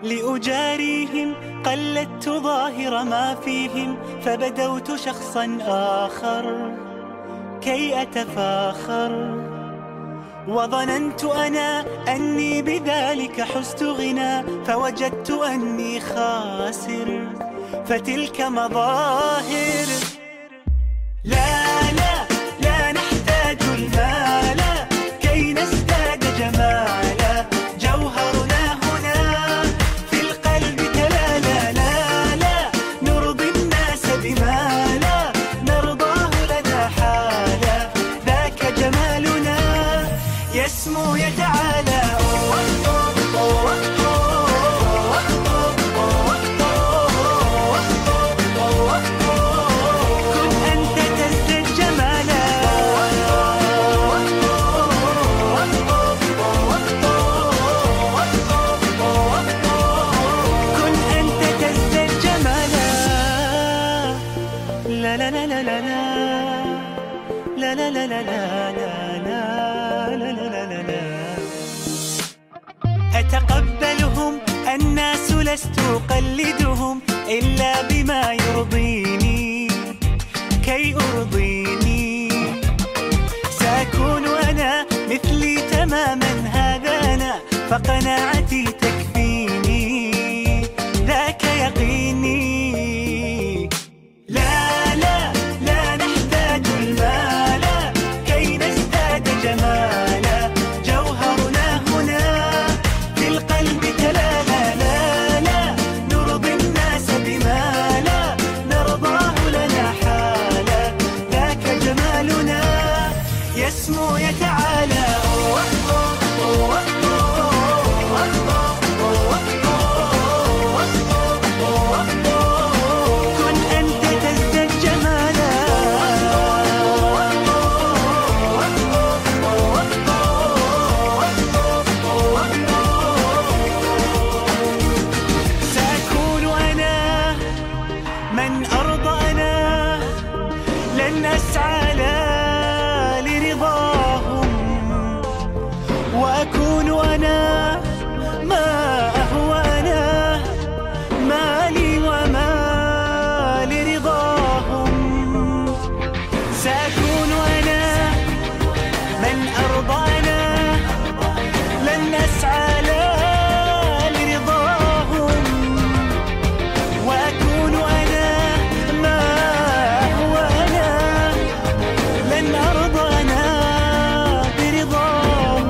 لأجاريهم قلدت ظاهر ما فيهم، فبدوت شخصا آخر كي أتفاخر. وظننت أنا أني بذلك حزت غنى، فوجدت أني خاسر، فتلك مظاهر. لا لا لا نحتاج المال كي نزداد جمالا، جوهرنا هنا في القلب تلالا. لا لا نرضي الناس بما لا نرضاه لنا حالا، ذاك جمالنا يسمو يتعالى. لا لا لا لا لا لا لا لا لا لا لا لا لا. أتقبلهم الناس لست أقلدهم، إلا بما يرضيني كي أرضيني. سأكون أنا مثلي تماما، هذا أنا فقناعتي تكفيني، ذاك يقيني. يسمو يتعالى. كن أنت تزداد جمالا. سأكون أنا من أرضى، أنا لن أسعى وأكون أنا ما أهوى، أنا مالي وما لرضاهم. سأكون أنا من أرضى، أنا لن أسعى لرضاهم. وأكون أنا ما أهوى، أنا لن أرضى أنا برضاهم.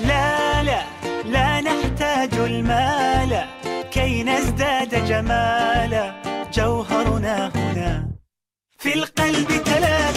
لا لا لا نحتاج المال كي نزداد جمالا، جوهرنا هنا في القلب تلالا.